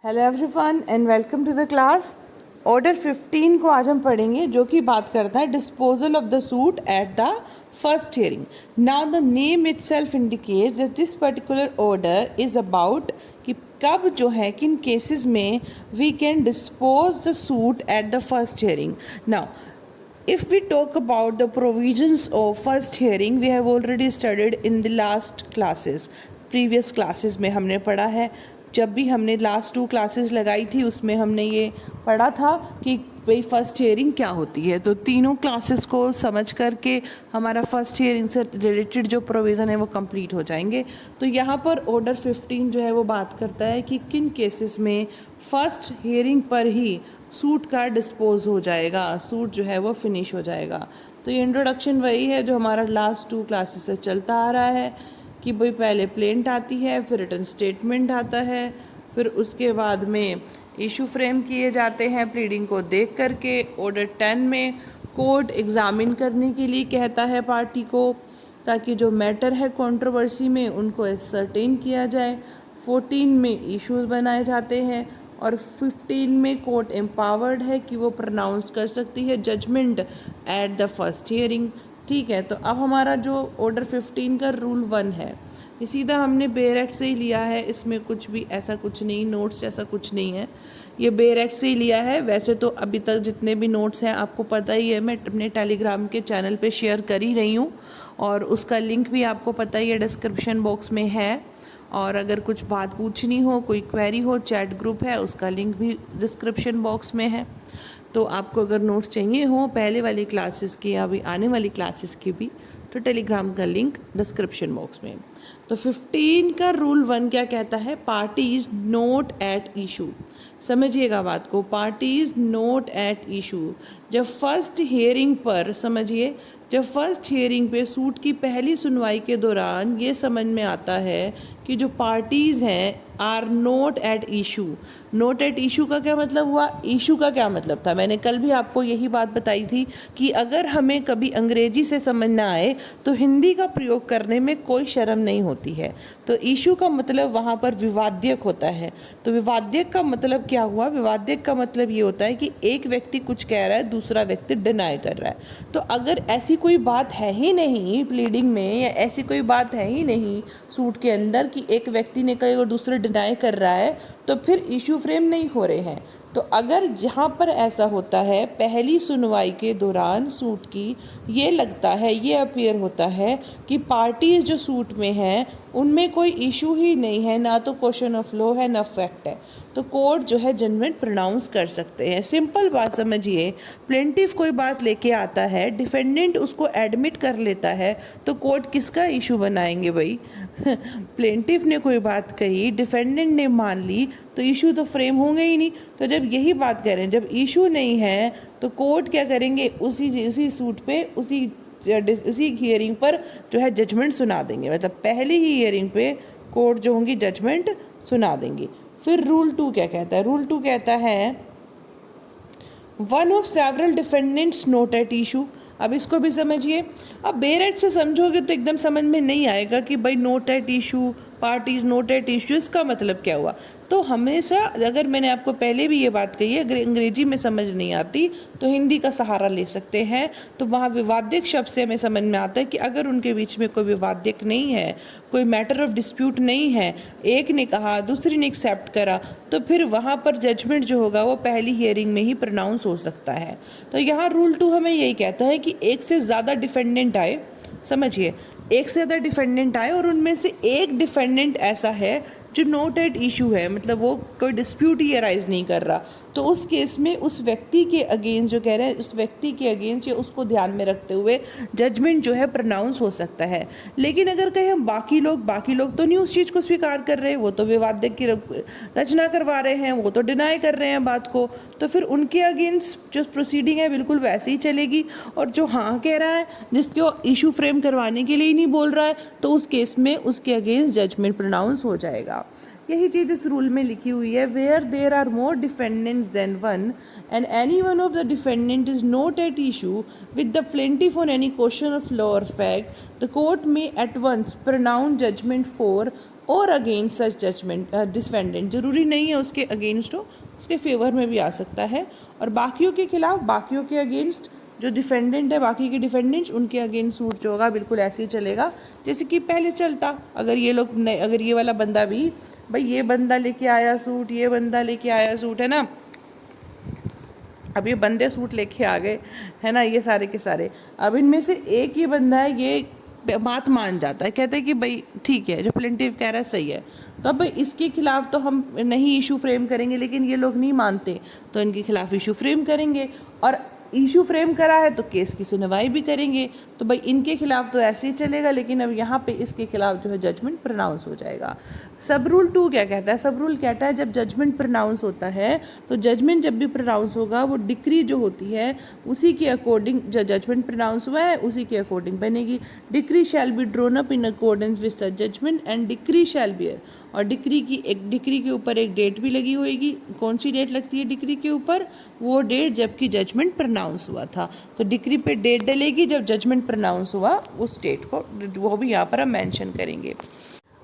Hello everyone and welcome to the class. Order 15 को आज हम पढ़ेंगे, जो कि बात करता है disposal of the suit at the first hearing. Now the name itself indicates that this particular order is about कि कब जो है किन केसेस में we can dispose the suit at the first hearing. Now if we talk about the provisions of first hearing, we have already studied in the last classes. previous classes में हमने पढ़ा है। जब भी हमने लास्ट 2 क्लासेस लगाई थी उसमें हमने ये पढ़ा था कि भाई फर्स्ट हियरिंग क्या होती है। तो तीनों क्लासेस को समझ करके हमारा फर्स्ट हियरिंग से रिलेटेड जो प्रोविज़न है वो कंप्लीट हो जाएंगे। तो यहाँ पर ऑर्डर 15 जो है वो बात करता है कि किन केसेस में फर्स्ट हियरिंग पर ही सूट का डिस्पोज हो जाएगा, सूट जो है वो फिनिश हो जाएगा। तो ये इंट्रोडक्शन वही है जो हमारा लास्ट 2 क्लासेस से चलता आ रहा है कि भाई पहले प्लेंट आती है, फिर रिटन स्टेटमेंट आता है, फिर उसके बाद में इशू फ्रेम किए जाते हैं प्लीडिंग को देख करके। ऑर्डर 10 में कोर्ट एग्ज़ामिन करने के लिए कहता है पार्टी को, ताकि जो मैटर है कंट्रोवर्सी में उनको एसर्टेन किया जाए। 14 में इश्यूज बनाए जाते हैं और 15 में कोर्ट एम्पावर्ड है कि वो प्रोनाउंस कर सकती है judgment at the first hearing. ठीक है, तो अब हमारा जो ऑर्डर 15 का रूल 1 है ये सीधा हमने बेयर एक्ट से ही लिया है। इसमें कुछ भी ऐसा कुछ नहीं, नोट्स ऐसा कुछ नहीं है, ये बेयर एक्ट से ही लिया है। वैसे तो अभी तक जितने भी नोट्स हैं आपको पता ही है, मैं अपने टेलीग्राम के चैनल पे शेयर कर ही रही हूँ और उसका लिंक भी आपको पता ही है डिस्क्रिप्शन बॉक्स में है। और अगर कुछ बात पूछनी हो, कोई क्वेरी हो, चैट ग्रुप है उसका लिंक भी डिस्क्रिप्शन बॉक्स में है। तो आपको अगर नोट्स चाहिए हो पहले वाली क्लासेस की या अभी आने वाली क्लासेस की भी, तो टेलीग्राम का लिंक डिस्क्रिप्शन बॉक्स में। तो 15 का रूल 1 क्या कहता है? Parties not at issue. समझिएगा बात को, पार्टीज नोट एट इशू। जब फर्स्ट हियरिंग पर, समझिए, जब फर्स्ट हियरिंग पे सूट की पहली सुनवाई के दौरान ये समझ में आता है कि जो पार्टीज़ हैं are not at issue. Not at issue का क्या मतलब हुआ? इशू का क्या मतलब था? मैंने कल भी आपको यही बात बताई थी कि अगर हमें कभी अंग्रेजी से समझ ना आए तो हिंदी का प्रयोग करने में कोई शर्म नहीं होती है। तो इशू का मतलब वहाँ पर विवाद्यक होता है। तो विवाद्यक का मतलब क्या हुआ? विवाद्यक का मतलब ये होता है कि एक व्यक्ति कुछ कह रहा है, दूसरा व्यक्ति डिनाई कर रहा है। तो अगर ऐसी कोई बात है ही नहीं प्लीडिंग में, या ऐसी कोई बात है ही नहीं सूट के अंदर कि एक व्यक्ति ने कही और दूसरा डिनाई कर रहा है, तो फिर इशू फ्रेम नहीं हो रहे हैं। तो अगर यहाँ पर ऐसा होता है पहली सुनवाई के दौरान सूट की, ये लगता है, ये अपीयर होता है कि पार्टीज जो सूट में हैं उनमें कोई इशू ही नहीं है, ना तो क्वेश्चन ऑफ लॉ है ना फैक्ट है, तो कोर्ट जो है जजमेंट प्रोनाउंस कर सकते हैं। सिंपल बात समझिए, प्लेंटिफ कोई बात लेके आता है, डिफेंडेंट उसको एडमिट कर लेता है, तो कोर्ट किसका इशू बनाएंगे भाई? प्लेंटिफ ने कोई बात कही, डिफेंडेंट ने मान ली, तो इशू तो फ्रेम होंगे ही नहीं। तो जब यही बात करें, जब इशू नहीं है तो कोर्ट क्या करेंगे? उसी सूट पे उसी हियरिंग पर जो है जजमेंट सुना देंगे। मतलब पहली ही हियरिंग पे कोर्ट जो होंगी जजमेंट सुना देंगी। फिर रूल 2 क्या कहता है? रूल 2 कहता है one of several defendants not at issue. अब इसको भी समझिए। अब बेयर एक्ट से समझोगे तो एकदम समझ में नहीं आएगा कि भाई not at issue, parties not at issue, इसका मतलब क्या हुआ? तो हमेशा, अगर मैंने आपको पहले भी ये बात कही है, अगर अंग्रेजी में समझ नहीं आती तो हिंदी का सहारा ले सकते हैं। तो वहाँ विवाद्यक शब्द से हमें समझ में आता है कि अगर उनके बीच में कोई विवाद्यक नहीं है, कोई मैटर ऑफ डिस्प्यूट नहीं है, एक ने कहा दूसरी ने एक्सेप्ट करा, तो फिर वहाँ पर जजमेंट जो होगा वो पहली हियरिंग में ही प्रोनाउंस हो सकता है। तो यहाँ रूल 2 हमें यही कहता है कि एक से ज़्यादा डिफेंडेंट आए, समझिए, एक से ज़्यादा डिफेंडेंट आए और उनमें से एक डिफेंडेंट ऐसा है जो नोट एट इशू है, मतलब वो कोई डिस्प्यूट ही अराइज नहीं कर रहा, तो उस केस में उस व्यक्ति के अगेंस्ट जो कह रहे हैं, उस व्यक्ति के अगेंस्ट या उसको ध्यान में रखते हुए जजमेंट जो है प्रोनाउंस हो सकता है। लेकिन अगर कहें हम बाकी लोग तो नहीं उस चीज़ को स्वीकार कर रहे, वो तो विवादक की रचना करवा रहे हैं, वो तो डिनाई कर रहे हैं बात को, तो फिर उनके अगेंस्ट जो प्रोसीडिंग है बिल्कुल वैसे ही चलेगी। और जो हाँ कह रहा है, जिसको इशू फ्रेम करवाने के लिए ही नहीं बोल रहा है, तो उस केस में उसके अगेंस्ट जजमेंट प्रोनाउंस हो जाएगा। यही चीज़ इस रूल में लिखी हुई है। Where there are more defendants than one and any one of the defendant is not at issue with the plaintiff on any question of law or fact, the court में at once pronounce judgment for or against such judgment defendant, ज़रूरी नहीं है उसके against हो, उसके favour में भी आ सकता है। और बाकियों के खिलाफ, बाकियों के अगेंस्ट, जो डिफेंडेंट है बाकी के डिफेंडेंट्स, उनके अगेंस्ट सूट जो होगा बिल्कुल ऐसे ही चलेगा जैसे कि पहले चलता। अगर ये लोग अगर ये वाला बंदा भी, भाई ये बंदा लेके आया सूट, ये बंदा लेके आया सूट, है ना, अब ये बंदे सूट लेके आ गए, है ना, ये सारे के सारे, अब इनमें से एक ही बंदा है, ये बात मान जाता है, कहता है कि भाई ठीक है जो प्लेंटिव कह रहा है सही है, तो अब भाई इसके खिलाफ तो हम नहीं इशू फ्रेम करेंगे, लेकिन ये लोग नहीं मानते तो इनके खिलाफ इशू फ्रेम करेंगे, और इशू फ्रेम करा है तो केस की सुनवाई भी करेंगे। तो भाई इनके खिलाफ तो ऐसे ही चलेगा, लेकिन अब यहाँ पे इसके खिलाफ जो है जजमेंट प्रोनाउंस हो जाएगा। सब रूल 2 क्या कहता है? सब रूल कहता है जब जजमेंट प्रोनाउंस होता है तो जजमेंट जब भी प्रोनाउंस होगा वो डिक्री जो होती है उसी के अकॉर्डिंग, जो जजमेंट प्रोनाउंस हुआ है उसी के अकॉर्डिंग बनेगी। Decree shall be drawn up in accordance with such judgment and decree shall be, और डिक्री के ऊपर एक डेट भी लगी होगी। कौन सी डेट लगती है डिक्री के ऊपर? वो डेट जबकि जजमेंट प्रोनाउंस हुआ था, तो डिक्री पे डेट डलेगी जब जजमेंट प्रोनाउंस हुआ, उस डेट को वो भी यहाँ पर हम मेंशन करेंगे।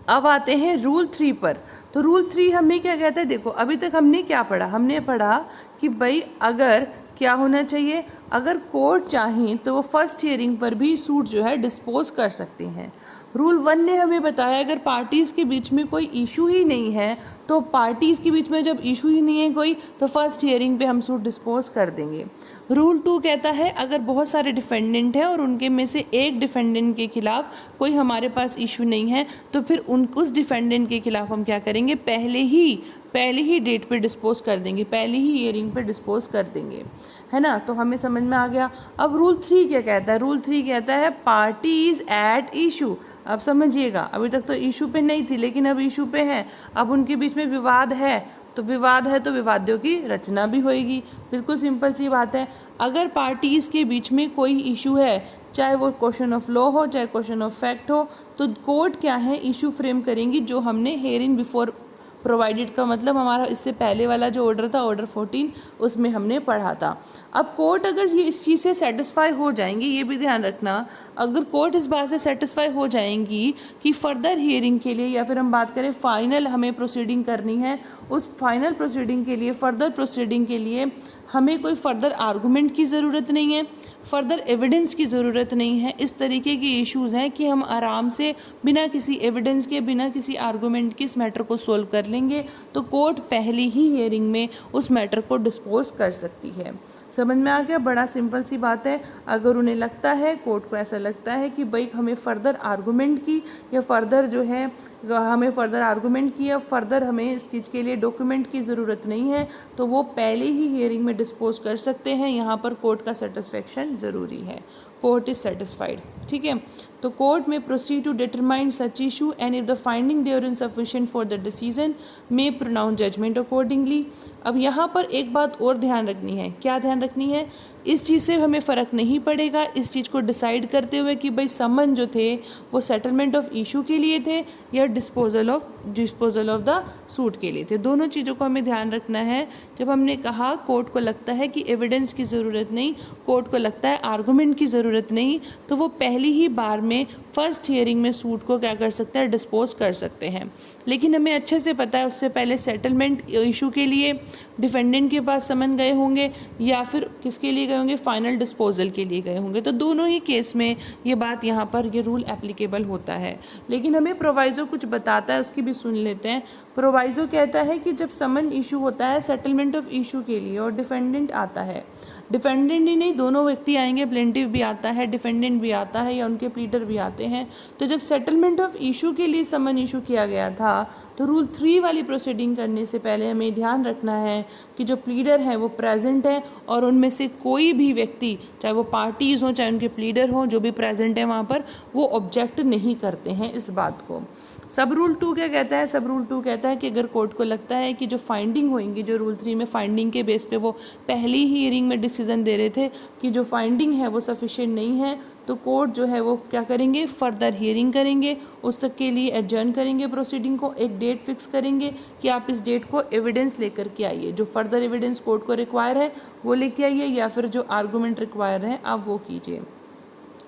अब आते हैं रूल 3 पर। तो रूल 3 हमें क्या कहता है? देखो अभी तक हमने क्या पढ़ा? हमने पढ़ा कि भाई अगर क्या होना चाहिए, अगर कोर्ट चाहें तो वो फर्स्ट हियरिंग पर भी सूट जो है डिस्पोज कर सकते हैं। रूल 1 ने हमें बताया अगर पार्टीज़ के बीच में कोई इशू ही नहीं है, तो पार्टीज़ के बीच में जब इशू ही नहीं है कोई, तो फर्स्ट हियरिंग पे हम सूट डिस्पोज कर देंगे। रूल 2 कहता है अगर बहुत सारे डिफेंडेंट हैं और उनके में से एक डिफेंडेंट के खिलाफ कोई हमारे पास इशू नहीं है, तो फिर उस डिफेंडेंट के खिलाफ हम क्या करेंगे? पहले ही डेट पे डिस्पोज कर देंगे, पहले ही हियरिंग पे डिस्पोज कर देंगे, है ना। तो हमें समझ में आ गया। अब रूल 3 क्या कहता है? रूल 3 कहता है पार्टीज एट इशू। अब समझिएगा, अभी तक तो इशू पे नहीं थी, लेकिन अब इशू पे है। अब उनके बीच में विवाद है, तो विवाद है तो विवादियों की रचना भी होएगी। बिल्कुल सिंपल सी बात है। अगर पार्टीज़ के बीच में कोई इशू है, चाहे वो क्वेश्चन ऑफ लॉ हो, चाहे क्वेश्चन ऑफ फैक्ट हो, तो कोर्ट क्या है? इशू फ्रेम करेंगी, जो हमने हेयरिंग बिफोर प्रोवाइडेड का मतलब हमारा इससे पहले वाला जो ऑर्डर था, ऑर्डर 14, उसमें हमने पढ़ा था। अब कोर्ट अगर ये इस चीज़ से सेटिस्फाई हो जाएंगी, ये भी ध्यान रखना, अगर कोर्ट इस बात से सेटिस्फाई हो जाएंगी कि फ़र्दर हियरिंग के लिए, या फिर हम बात करें फाइनल हमें प्रोसीडिंग करनी है, उस फाइनल प्रोसीडिंग के लिए, फर्दर प्रोसीडिंग के लिए हमें कोई फर्दर आर्गूमेंट की ज़रूरत नहीं है, फर्दर एविडेंस की ज़रूरत नहीं है, इस तरीके के इश्यूज़ हैं कि हम आराम से बिना किसी एविडेंस के, बिना किसी आर्गूमेंट के इस मैटर को सोल्व कर लेंगे, तो कोर्ट पहली ही हियरिंग में उस मैटर को डिस्पोज कर सकती है। समझ में आ गया? बड़ा सिंपल सी बात है। अगर उन्हें लगता है, कोर्ट को ऐसा लगता है कि भाई हमें फ़र्दर आर्गूमेंट की, या फर्दर जो है हमें फ़र्दर आर्गूमेंट की, या फर्दर हमें इस चीज़ के लिए डॉक्यूमेंट की ज़रूरत नहीं है, तो वो पहले ही हियरिंग में डिस्पोज कर सकते हैं। यहाँ पर कोर्ट का सेटिस्फेक्शन ज़रूरी है, कोर्ट इज़ सेटिस्फाइड, ठीक है। तो court may proceed to determine such issue and if the finding there insufficient for the decision may pronounce judgment accordingly. अब यहाँ पर एक बात और ध्यान रखनी है। क्या ध्यान रखनी है? इस चीज़ से हमें फ़र्क नहीं पड़ेगा इस चीज़ को डिसाइड करते हुए कि भाई समन जो थे वो सेटलमेंट ऑफ इशू के लिए थे या डिस्पोजल ऑफ द सूट के लिए थे। दोनों चीज़ों को हमें ध्यान रखना है। जब हमने कहा कोर्ट को लगता है कि एविडेंस की ज़रूरत नहीं, कोर्ट को लगता है आर्गूमेंट की ज़रूरत नहीं, तो वो पहली ही बार में फर्स्ट हियरिंग में सूट को क्या कर सकता है? डिस्पोज कर सकते हैं। लेकिन हमें अच्छे से पता है उससे पहले सेटलमेंट इशू के लिए डिफेंडेंट के पास समन गए होंगे, या फिर किसके लिए गए होंगे? फाइनल डिस्पोजल के लिए गए होंगे। तो दोनों ही केस में ये बात यहाँ पर ये रूल एप्लीकेबल होता है। लेकिन हमें प्रोवाइज़ो कुछ बताता है, उसकी भी सुन लेते हैं। प्रोवाइज़ो कहता है कि जब समन इशू होता है सेटलमेंट ऑफ इशू के लिए और डिफेंडेंट आता है, डिफेंडेंट ही नहीं, दोनों व्यक्ति आएंगे, प्लेंटिव भी आता है, डिफेंडेंट भी आता है, या उनके प्लीडर भी आते हैं। तो जब सेटलमेंट ऑफ इशू के लिए समन इशू किया गया था, तो रूल 3 वाली प्रोसीडिंग करने से पहले हमें ध्यान रखना है कि जो प्लीडर हैं वो प्रेजेंट हैं, और उनमें से कोई भी व्यक्ति, चाहे वो पार्टीज़ हों चाहे उनके प्लीडर हों, जो भी प्रेजेंट हैं वहाँ पर, वो ऑब्जेक्ट नहीं करते हैं इस बात को। सब रूल 2 क्या कहता है? सब रूल 2 कहता है कि अगर कोर्ट को लगता है कि जो फाइंडिंग होंगी, जो रूल 3 में फाइंडिंग के बेस पे वो पहली ही हियरिंग में डिसीजन दे रहे थे कि जो फाइंडिंग है वो सफिशिएंट नहीं है, तो कोर्ट जो है वो क्या करेंगे? फर्दर हियरिंग करेंगे, उस तक के लिए एडजर्न करेंगे प्रोसीडिंग को, एक डेट फिक्स करेंगे कि आप इस डेट को एविडेंस लेकर के आइए, जो फर्दर एविडेंस कोर्ट को रिक्वायर है वो लेके आइए, या फिर जो आर्गूमेंट रिक्वायर है आप वो कीजिए।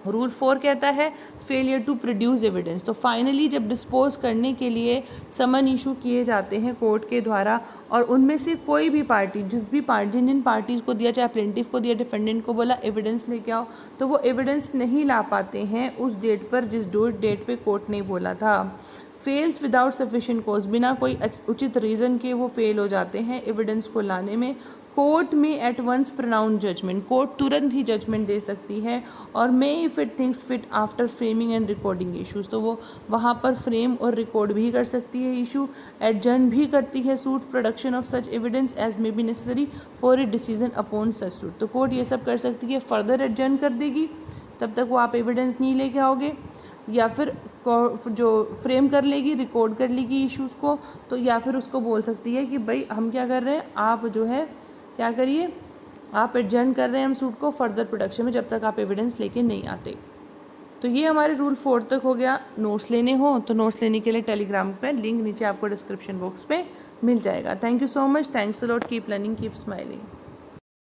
रूल 4 कहता है फेलियर टू प्रोड्यूस एविडेंस। तो फाइनली जब डिस्पोज करने के लिए समन इशू किए जाते हैं कोर्ट के द्वारा और उनमें से कोई भी पार्टी जिन पार्टीज़ को दिया, चाहे प्लेंटिफ को दिया, डिफेंडेंट को बोला एविडेंस लेके आओ, तो वो एविडेंस नहीं ला पाते हैं उस डेट पर जिस डेट पे कोर्ट ने बोला था। फेल्स विदाउट सफिशिएंट कॉज, बिना कोई उचित रीज़न के वो फेल हो जाते हैं एविडेंस को लाने में। कोर्ट में at once pronounce judgement, court तुरंत ही जजमेंट दे सकती है और may if it thinks fit after framing and recording issues, तो वो वहाँ पर फ्रेम और रिकॉर्ड भी कर सकती है इशू, एडजर्न भी करती है suit production of such evidence as may be necessary for a decision upon such suit. तो कोर्ट ये सब कर सकती है, फर्दर एडजर्न कर देगी, तब तक वो आप एविडेंस नहीं लेके आओगे, या फिर जो फ्रेम कर लेगी, रिकॉर्ड कर लेगी इश्यूज़ को, तो या फिर उसको बोल सकती है कि भाई हम क्या कर रहे हैं, आप जो है क्या करिए, आप एडजर्न कर रहे हैं हम सूट को फर्दर प्रोडक्शन में जब तक आप एविडेंस लेके नहीं आते। तो ये हमारे रूल 4 तक हो गया। नोट्स लेने हो तो नोट्स लेने के लिए टेलीग्राम पे लिंक नीचे आपको डिस्क्रिप्शन बॉक्स में मिल जाएगा। Thank you so much, thanks a lot, keep learning, keep smiling.